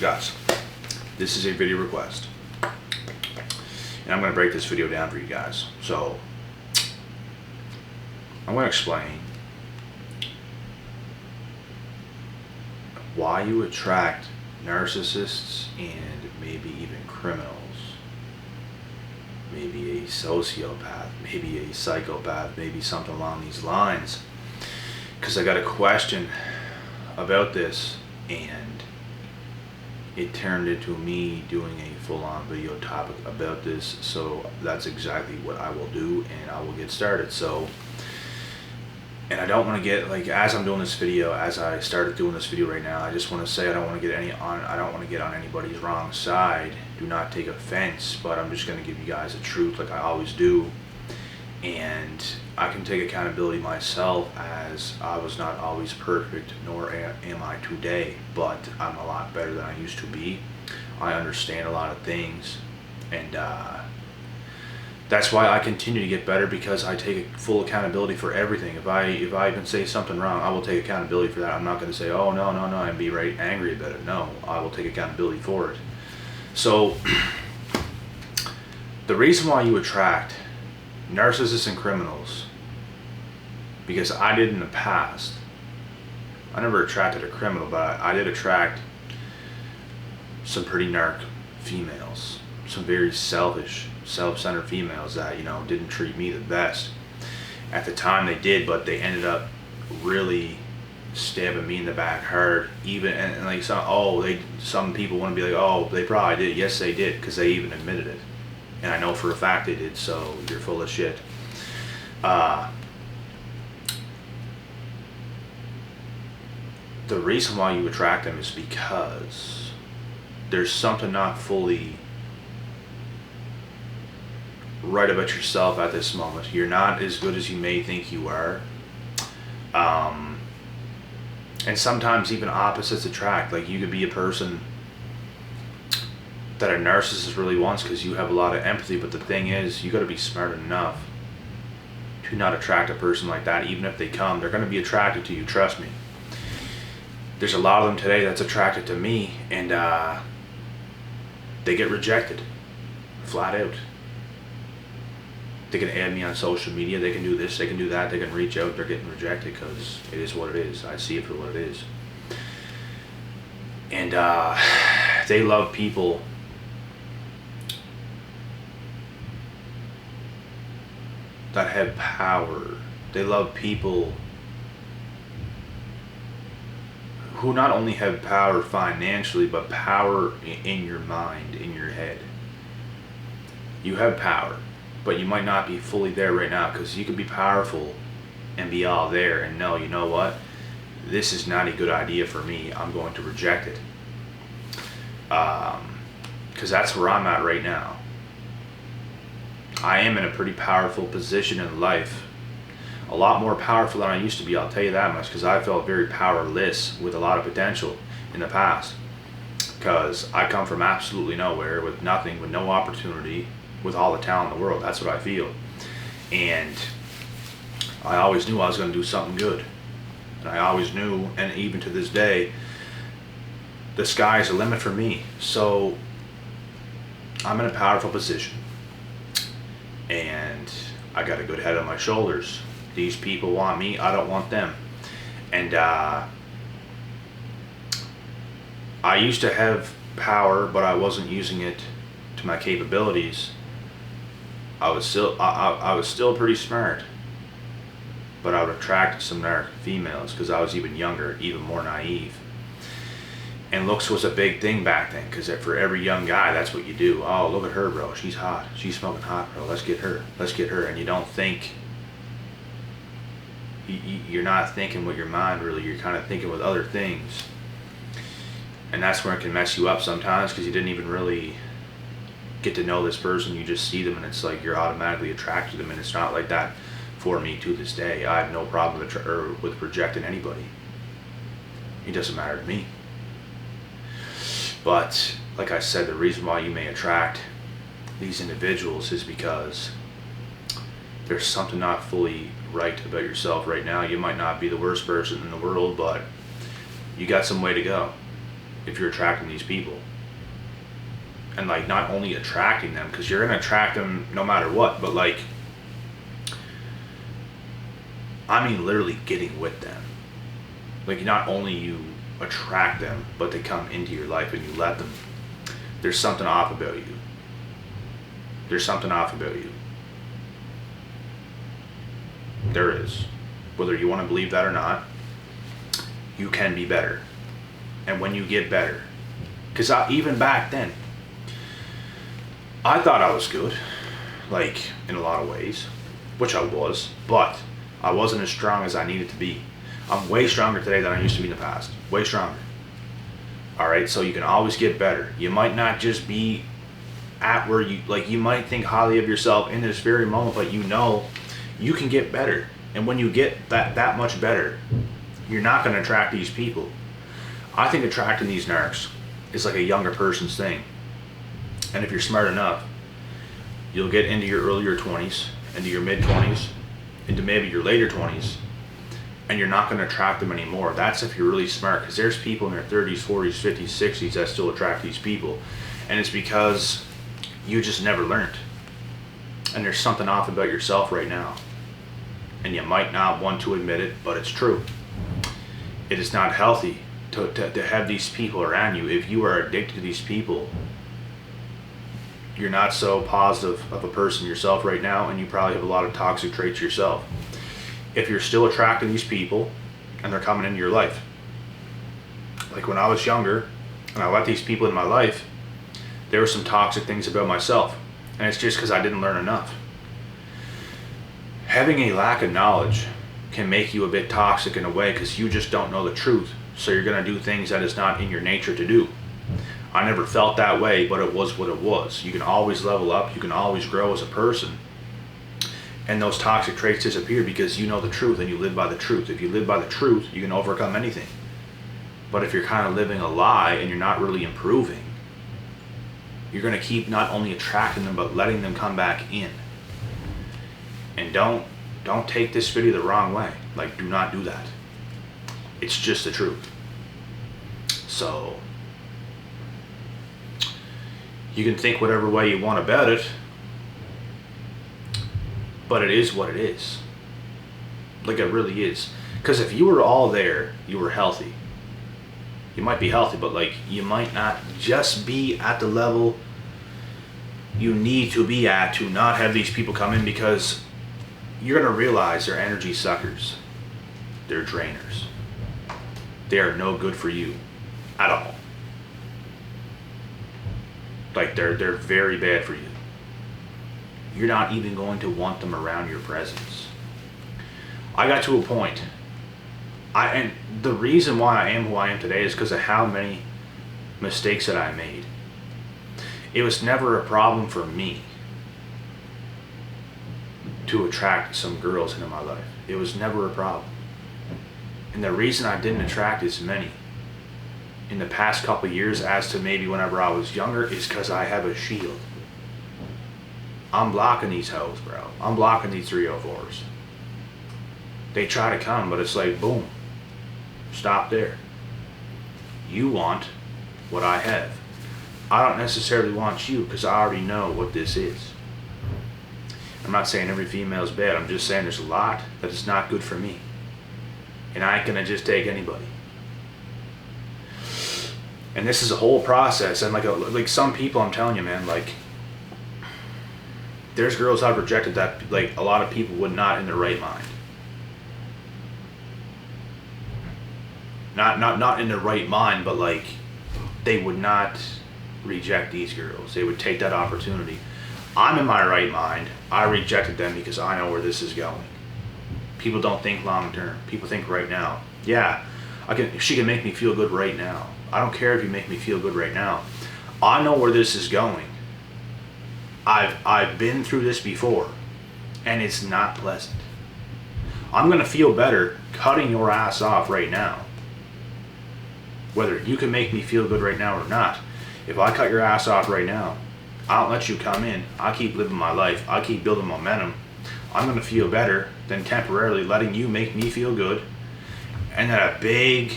guys, this is a video request, and I'm going to break this video down for you guys. So I'm going to explain why you attract narcissists and maybe even criminals, maybe a sociopath, maybe a psychopath, maybe something along these lines, because I got a question about this and it turned into me doing a full-on video topic about this. So that's exactly what I will do, and I will get started. So, and I don't want to get, like, as I'm doing this video, as I started doing this video right now, I just want to say I don't want to get on anybody's wrong side. Do not take offense, but I'm just going to give you guys the truth like I always do. And I can take accountability myself, as I was not always perfect, nor am I today, but I'm a lot better than I used to be. I understand a lot of things, and that's why I continue to get better, because I take full accountability for everything. If I even say something wrong, I will take accountability for that. I'm not going to say, oh, no, and be right angry about it. No, I will take accountability for it. So the reason why you attract narcissists and criminals, because I did in the past. I never attracted a criminal, but I did attract some pretty narc females, some very selfish, self-centered females that, you know, didn't treat me the best. At the time they did, but they ended up really stabbing me in the back hard. Even, and like some people want to be like, oh, they probably did. Yes, they did, because they even admitted it. And I know for a fact they did, so you're full of shit. The reason why you attract them is because there's something not fully right about yourself at this moment. You're not as good as you may think you are. And sometimes even opposites attract. Like, you could be a person that a narcissist really wants because you have a lot of empathy, but the thing is, you got to be smart enough to not attract a person like that. Even if they come, they're going to be attracted to you, trust me. There's a lot of them today that's attracted to me, and they get rejected flat out. They can add me on social media, they can do this, they can do that, they can reach out, they're getting rejected because it is what it is. I see it for what it is. And they love people that have power. They love people who not only have power financially, but power in your mind, in your head. You have power, but you might not be fully there right now, because you could be powerful and be all there and know, you know what, this is not a good idea for me, I'm going to reject it. Because that's where I'm at right now. I am in a pretty powerful position in life. A lot more powerful than I used to be, I'll tell you that much, because I felt very powerless with a lot of potential in the past. Because I come from absolutely nowhere, with nothing, with no opportunity, with all the talent in the world. That's what I feel. And I always knew I was going to do something good. And I always knew, and even to this day, the sky's the limit for me. So I'm in a powerful position, and I got a good head on my shoulders. These people want me, I don't want them. And I used to have power, but I wasn't using it to my capabilities. I was still pretty smart, but I would attract some narc females because I was even younger, even more naive. And looks was a big thing back then, because for every young guy, that's what you do. Oh, look at her, bro, she's hot, she's smoking hot, bro, let's get her. And you don't think, you're not thinking with your mind really, you're kind of thinking with other things. And that's where it can mess you up sometimes, because you didn't even really get to know this person. You just see them, and it's like you're automatically attracted to them. And it's not like that for me to this day. I have no problem with rejecting anybody. It doesn't matter to me. But like I said, the reason why you may attract these individuals is because there's something not fully right about yourself right now. You might not be the worst person in the world, but you got some way to go. if you're attracting these people. And like, not only attracting them, because you're gonna attract them no matter what, but like, I mean literally getting with them. Like, not only you attract them, but they come into your life and you let them. There's something off about you. There's something off about you. There is. Whether you want to believe that or not, you can be better. And when you get better, because even back then, I thought I was good, like in a lot of ways, which I was, but I wasn't as strong as I needed to be. I'm way stronger today than I used to be in the past. Way stronger. Alright, so you can always get better. You might not just be at where you, like, you might think highly of yourself in this very moment, but you know you can get better. And when you get that much better, you're not going to attract these people. I think attracting these narcs is like a younger person's thing. And if you're smart enough, you'll get into your earlier 20s, into your mid 20s, into maybe your later 20s, and you're not going to attract them anymore. That's if you're really smart, because there's people in their 30s, 40s, 50s, 60s that still attract these people. And it's because you just never learned. And there's something off about yourself right now. And you might not want to admit it, but it's true. It is not healthy to have these people around you. If you are addicted to these people, you're not so positive of a person yourself right now, and you probably have a lot of toxic traits yourself. If you're still attracting these people and they're coming into your life, like when I was younger and I let these people in my life, there were some toxic things about myself, and it's just because I didn't learn enough. Having a lack of knowledge can make you a bit toxic in a way, because you just don't know the truth, so you're going to do things that is not in your nature to do. I never felt that way, but it was what it was. You can always level up, you can always grow as a person, and those toxic traits disappear because you know the truth and you live by the truth. If you live by the truth, you can overcome anything. But if you're kind of living a lie and you're not really improving, you're going to keep not only attracting them, but letting them come back in. And don't take this video the wrong way. Like, do not do that. It's just the truth. So, you can think whatever way you want about it, but it is what it is. Like, it really is. Because if you were all there, you were healthy. You might be healthy, but like, you might not just be at the level you need to be at to not have these people come in, because you're going to realize they're energy suckers. They're drainers. They are no good for you at all. Like, they're very bad for you. You're not even going to want them around your presence. I got to a point, and the reason why I am who I am today is because of how many mistakes that I made. It was never a problem for me to attract some girls into my life. It was never a problem. And the reason I didn't attract as many in the past couple of years as to maybe whenever I was younger is because I have a shield. I'm blocking these hoes, bro. I'm blocking these 304s. They try to come, but it's like, boom. Stop there. You want what I have. I don't necessarily want you, because I already know what this is. I'm not saying every female is bad. I'm just saying there's a lot that is not good for me. And I ain't gonna just take anybody. And this is a whole process. And like some people, I'm telling you, man, like, there's girls I've rejected that like a lot of people would not in their right mind. Not in their right mind, but like, they would not reject these girls. They would take that opportunity. I'm in my right mind. I rejected them because I know where this is going. People don't think long term. People think right now. Yeah, she can make me feel good right now. I don't care if you make me feel good right now. I know where this is going. I've been through this before, and it's not pleasant. I'm gonna feel better cutting your ass off right now. Whether you can make me feel good right now or not. If I cut your ass off right now, I don't let you come in. I keep living my life. I keep building momentum. I'm gonna feel better than temporarily letting you make me feel good, and then a big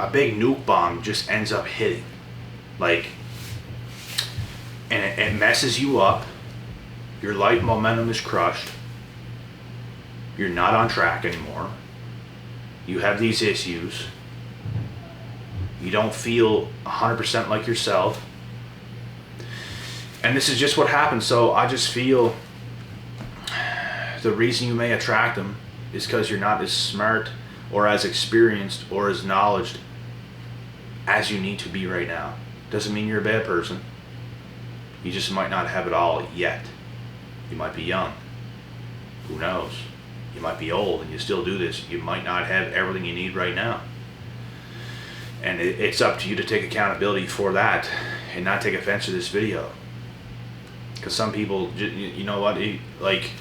a big nuke bomb just ends up hitting. Like, and it messes you up. Your life momentum is crushed. You're not on track anymore. You have these issues. You don't feel 100% like yourself. And this is just what happens. So I just feel the reason you may attract them is because you're not as smart or as experienced or as knowledgeable as you need to be right now. Doesn't mean you're a bad person. You just might not have it all yet. You might be young. Who knows? You might be old and you still do this. You might not have everything you need right now. And it's up to you to take accountability for that and not take offense to this video. Because some people, you know what, like,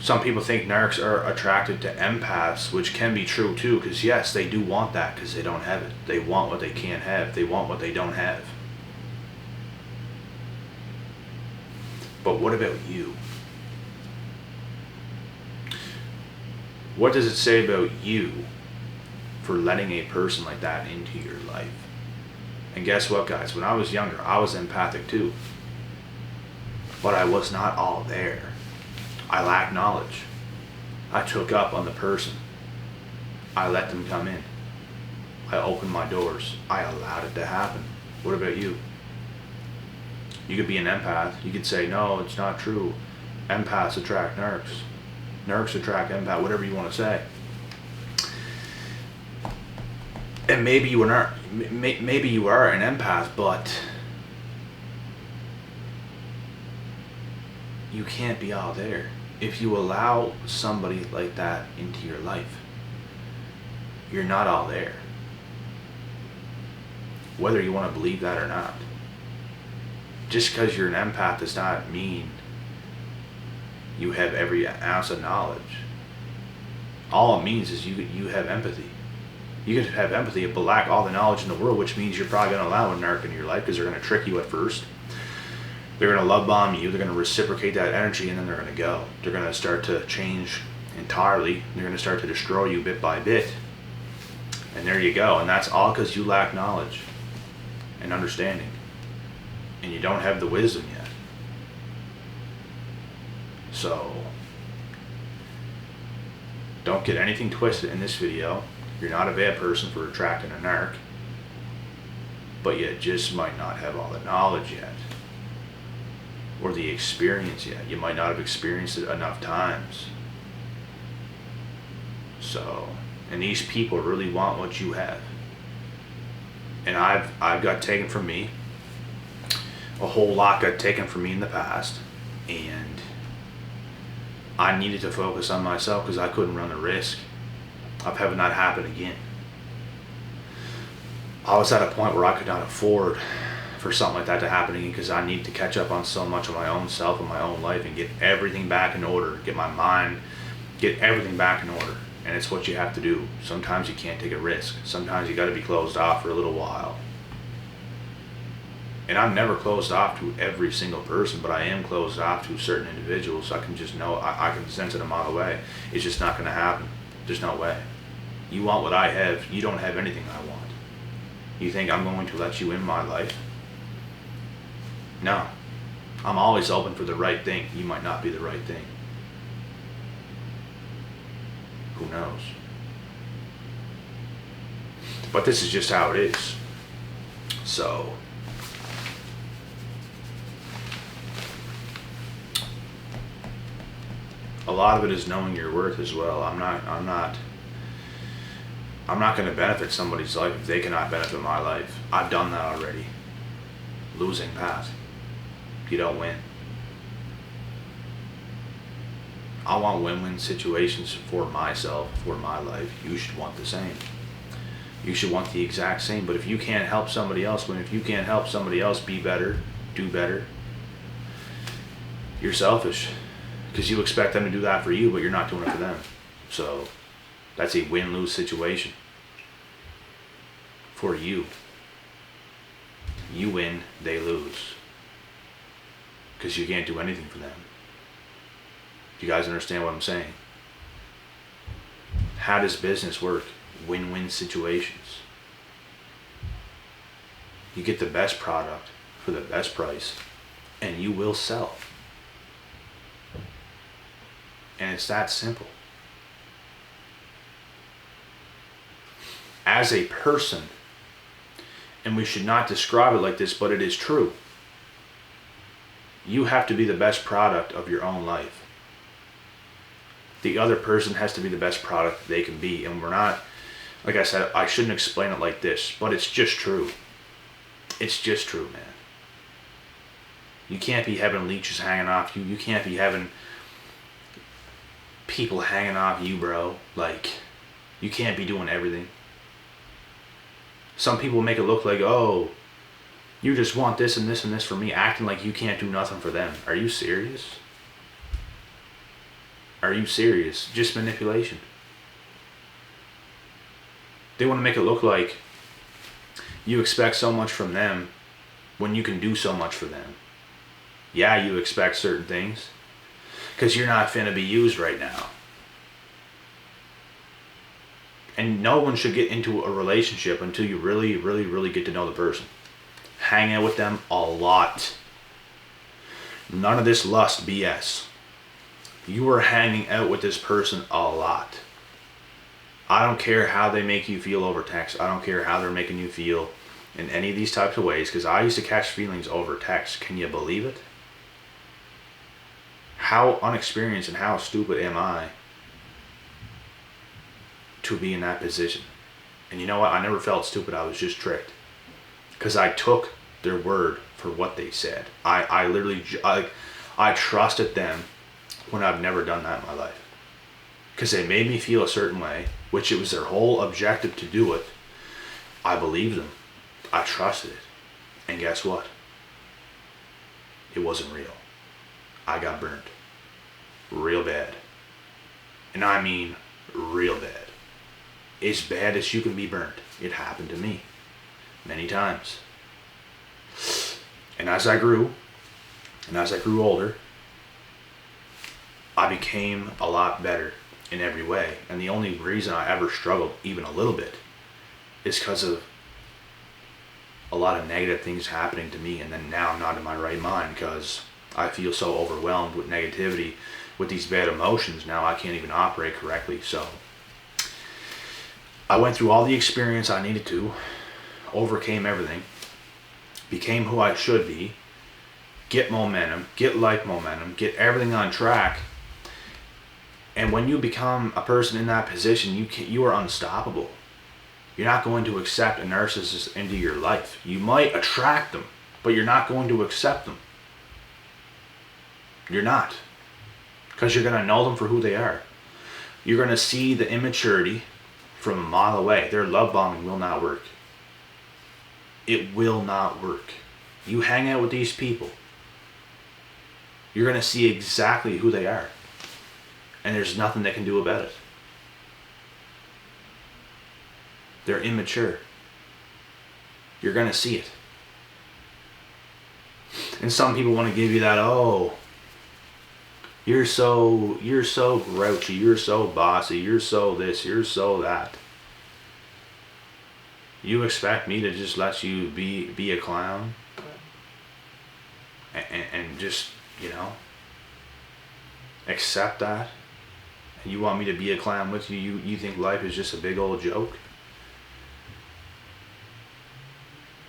some people think narcs are attracted to empaths, which can be true too, because yes, they do want that because they don't have it. They want what they can't have. They want what they don't have. But what about you? What does it say about you for letting a person like that into your life? And guess what, guys? When I was younger, I was empathic too. But I was not all there. I lacked knowledge. I took up on the person. I let them come in. I opened my doors. I allowed it to happen. What about you? You could be an empath. You could say, no, it's not true. Empaths attract narcs. Narcs attract empath, whatever you want to say. And maybe you are an empath, but you can't be all there. If you allow somebody like that into your life, you're not all there. Whether you want to believe that or not. Just because you're an empath does not mean you have every ounce of knowledge. All it means is you have empathy. You can have empathy but lack all the knowledge in the world, which means you're probably going to allow a narc into your life because they're going to trick you at first. They're going to love bomb you. They're going to reciprocate that energy, and then they're going to go. They're going to start to change entirely. They're going to start to destroy you bit by bit. And there you go. And that's all because you lack knowledge and understanding. And you don't have the wisdom yet. So, don't get anything twisted in this video. You're not a bad person for attracting a narc. But you just might not have all the knowledge yet. Or the experience yet. You might not have experienced it enough times. So, and these people really want what you have. And I've got taken from me. A whole lot got taken from me in the past. And I needed to focus on myself because I couldn't run the risk of having that happen again. I was at a point where I could not afford for something like that to happen again because I need to catch up on so much of my own self and my own life and get everything back in order, get my mind, get everything back in order. And it's what you have to do. Sometimes you can't take a risk. Sometimes you got to be closed off for a little while. And I'm never closed off to every single person, but I am closed off to certain individuals. I can just know, I can sense it a mile away. It's just not going to happen. There's no way. You want what I have, you don't have anything I want. You think I'm going to let you in my life? No. I'm always open for the right thing. You might not be the right thing. Who knows? But this is just how it is. So, a lot of it is knowing your worth as well. I'm not going to benefit somebody's life if they cannot benefit my life. I've done that already. Losing path. You don't win. I want win-win situations for myself, for my life. You should want the same. You should want the exact same. But if you can't help somebody else win, if you can't help somebody else be better, do better, you're selfish. Because you expect them to do that for you, but you're not doing it for them. So that's a win-lose situation for you. You win, they lose. Because you can't do anything for them. You guys understand what I'm saying? How does business work? win-win situations. You get the best product for the best price, and you will sell. And it's that simple. As a person, and we should not describe it like this, but it is true, you have to be the best product of your own life. The other person has to be the best product they can be. And we're not, like I said, I shouldn't explain it like this, but it's just true. It's just true, man. You can't be having leeches hanging off you. You can't be having people hanging off you, bro. Like, you can't be doing everything. Some people make it look like, oh, you just want this and this and this from me, acting like you can't do nothing for them. Are you serious? Are you serious? Just manipulation. They want to make it look like you expect so much from them when you can do so much for them. Yeah, you expect certain things because you're not finna be used right now. And no one should get into a relationship until you really, really, really get to know the person. Hang out with them a lot. None of this lust BS. You are hanging out with this person a lot. I don't care how they make you feel over text. I don't care how they're making you feel in any of these types of ways, because I used to catch feelings over text. Can you believe it? How unexperienced and how stupid am I to be in that position? And you know what? I never felt stupid. I was just tricked. Because I took their word for what they said. I literally trusted them when I've never done that in my life. Because they made me feel a certain way, which it was their whole objective to do it. I believed them. I trusted it. And guess what? It wasn't real. I got burnt. Real bad. And I mean real bad. As bad as you can be burnt. It happened to me. Many times. And as I grew, and as I grew older, I became a lot better in every way. And the only reason I ever struggled even a little bit is because of a lot of negative things happening to me. And then now I'm not in my right mind because I feel so overwhelmed with negativity, with these bad emotions. Now I can't even operate correctly. So I went through all the experience I needed to, overcame everything, became who I should be, get momentum, get life momentum, get everything on track. And when you become a person in that position, you are unstoppable. You're not going to accept a narcissist into your life. You might attract them, but you're not going to accept them. You're not. Because you're going to know them for who they are. You're going to see the immaturity from a mile away. Their love bombing will not work. It will not work. You hang out with these people, you're going to see exactly who they are. And there's nothing they can do about it. They're immature. You're going to see it. And some people want to give you that, oh, you're so grouchy, you're so bossy, you're so this, you're so that. You expect me to just let you be a clown? And just, accept that? And you want me to be a clown with you? You think life is just a big old joke?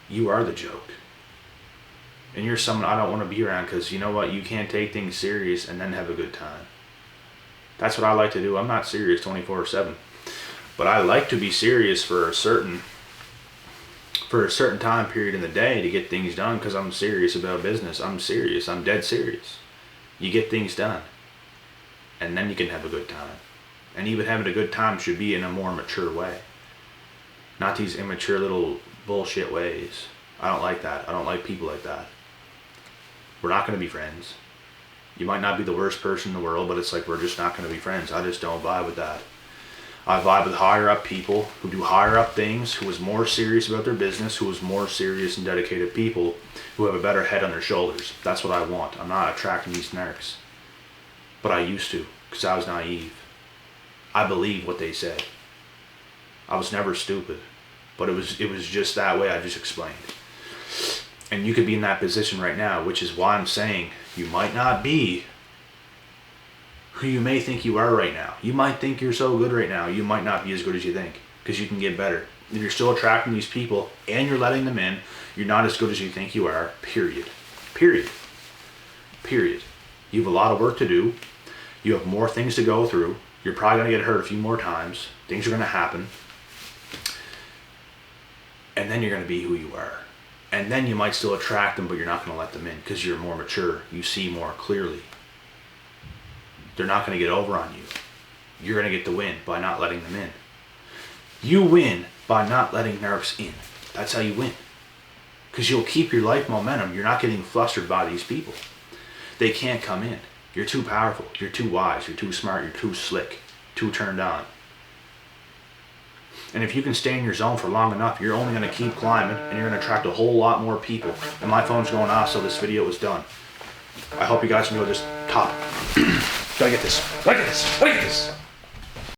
You are the joke. And you're someone I don't want to be around because you know what? You can't take things serious and then have a good time. That's what I like to do. I'm not serious 24/7. But I like to be serious for a certain time period in the day to get things done because I'm serious about business. I'm serious. I'm dead serious. You get things done. And then you can have a good time. And even having a good time should be in a more mature way. Not these immature little bullshit ways. I don't like that. I don't like people like that. We're not going to be friends. You might not be the worst person in the world, but it's like we're just not going to be friends. I just don't vibe with that. I vibe with higher up people who do higher up things, who is more serious about their business, who is more serious and dedicated people, who have a better head on their shoulders. That's what I want. I'm not attracting these narcs. But I used to, because I was naive. I believed what they said. I was never stupid, but it was just that way I just explained. And you could be in that position right now, which is why I'm saying you might not be who you may think you are right now. You might think you're so good right now. You might not be as good as you think, because you can get better. If you're still attracting these people and you're letting them in, you're not as good as you think you are, period. Period. Period. You have a lot of work to do. You have more things to go through. You're probably going to get hurt a few more times. Things are going to happen. And then you're going to be who you are. And then you might still attract them, but you're not going to let them in because you're more mature. You see more clearly. They're not going to get over on you. You're going to get the win by not letting them in. You win by not letting nerfs in. That's how you win. Because you'll keep your life momentum. You're not getting flustered by these people. They can't come in. You're too powerful. You're too wise. You're too smart. You're too slick. Too turned on. And if you can stay in your zone for long enough, you're only going to keep climbing and you're going to attract a whole lot more people. And my phone's going off, so this video is done. I hope you guys enjoyed this topic. Gotta get this. Gotta get this. Gotta get this.